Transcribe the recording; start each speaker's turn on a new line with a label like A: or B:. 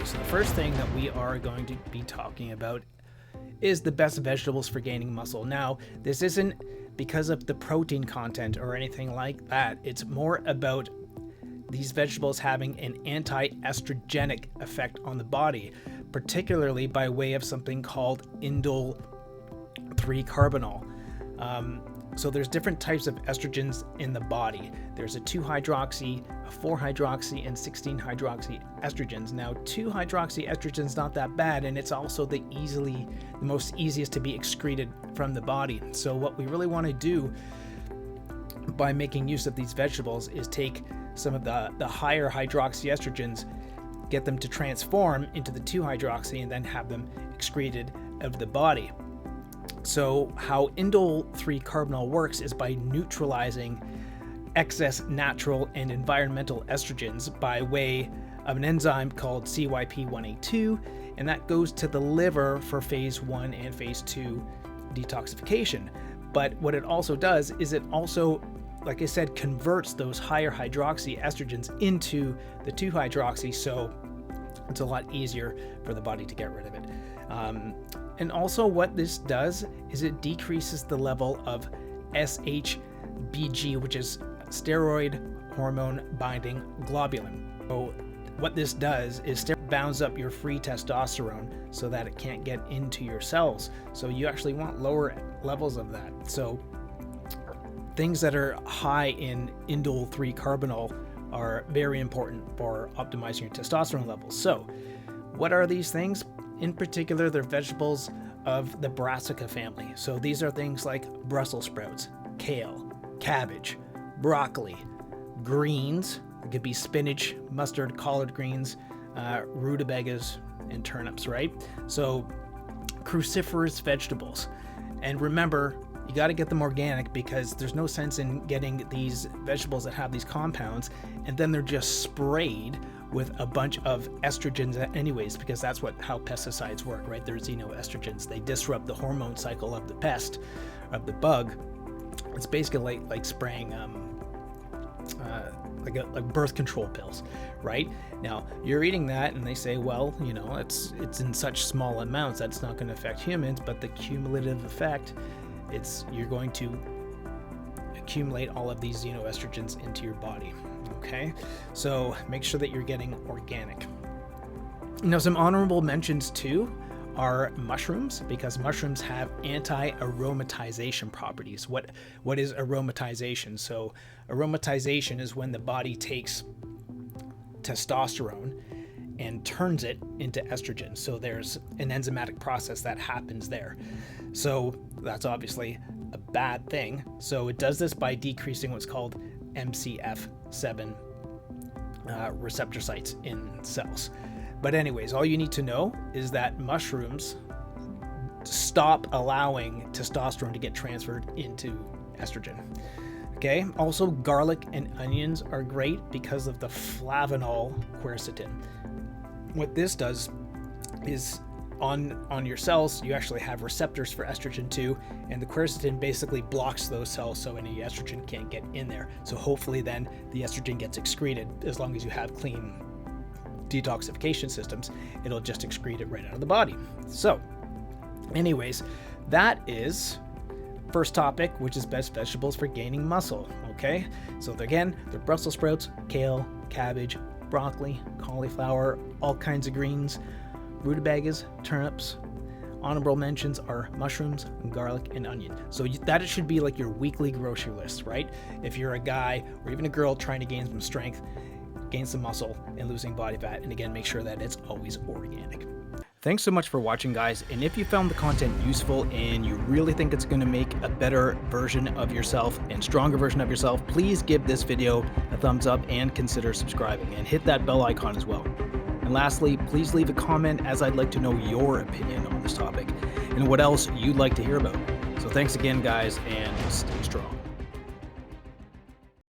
A: so the first thing that we are going to be talking about is the best vegetables for gaining muscle. Now, this isn't because of the protein content or anything like that. It's more about these vegetables having an anti-estrogenic effect on the body, particularly by way of something called indole 3-carbinol. So there's different types of estrogens in the body. There's a 2-hydroxy, a 4-hydroxy, and 16-hydroxy estrogens. Now, 2-hydroxy estrogen's not that bad, and it's also the most easiest to be excreted from the body. So what we really want to do by making use of these vegetables is take some of the higher hydroxy estrogens, get them to transform into the 2-hydroxy, and then have them excreted out of the body. So how indole 3-carbinol works is by neutralizing excess natural and environmental estrogens by way of an enzyme called CYP1A2, and that goes to the liver for phase 1 and phase 2 detoxification. But what it also does is it also, like I said, converts those higher hydroxy estrogens into the 2-hydroxy, so it's a lot easier for the body to get rid of it. And also what this does is it decreases the level of SHBG, which is steroid hormone binding globulin. So what this does is bounds up your free testosterone so that it can't get into your cells. So you actually want lower levels of that. So things that are high in indole 3-carbinol are very important for optimizing your testosterone levels. So what are these things? In particular, they're vegetables of the Brassica family. So these are things like Brussel sprouts, kale, cabbage, broccoli, greens. It could be spinach, mustard, collard greens, Rutabeggas, and turnips, right? So cruciferous vegetables. And remember, you got to get them organic, because there's no sense in getting these vegetables that have these compounds and then they're just sprayed with a bunch of estrogens anyways, because that's how pesticides work, right? They're xenoestrogens. They disrupt the hormone cycle of the pest, of the bug. It's basically like spraying like birth control pills, right? Now, you're eating that and they say, well, it's in such small amounts that's not going to affect humans, but the cumulative effect, you're going to accumulate all of these xenoestrogens into your body. Okay, so make sure that you're getting organic. Now, some honorable mentions too are mushrooms, because mushrooms have anti-aromatization properties. What is aromatization? So aromatization is when the body takes testosterone and turns it into estrogen. So there's an enzymatic process that happens there. So that's obviously a bad thing. So it does this by decreasing what's called MCF7 receptor sites in cells. But anyways, all you need to know is that mushrooms stop allowing testosterone to get transferred into estrogen. Okay, also garlic and onions are great because of the flavanol quercetin. What this does is on your cells, you actually have receptors for estrogen too, and the quercetin basically blocks those cells so any estrogen can't get in there. So hopefully then the estrogen gets excreted. As long as you have clean detoxification systems, it'll just excrete it right out of the body. So anyways, that is first topic, which is best vegetables for gaining muscle. Okay, so they're Brussels sprouts, kale, cabbage, broccoli, cauliflower, all kinds of greens, Rutabeggas, turnips. Honorable mentions are mushrooms, garlic, and onion. So that should be like your weekly grocery list, right? If you're a guy or even a girl trying to gain some strength, gain some muscle, and losing body fat, and again, make sure that it's always organic. Thanks so much for watching, guys, and if you found the content useful and you really think it's going to make a better version of yourself and stronger version of yourself, please give this video a thumbs up and consider subscribing, and hit that bell icon as well. And lastly, please leave a comment, as I'd like to know your opinion on this topic and what else you'd like to hear about. So thanks again, guys, and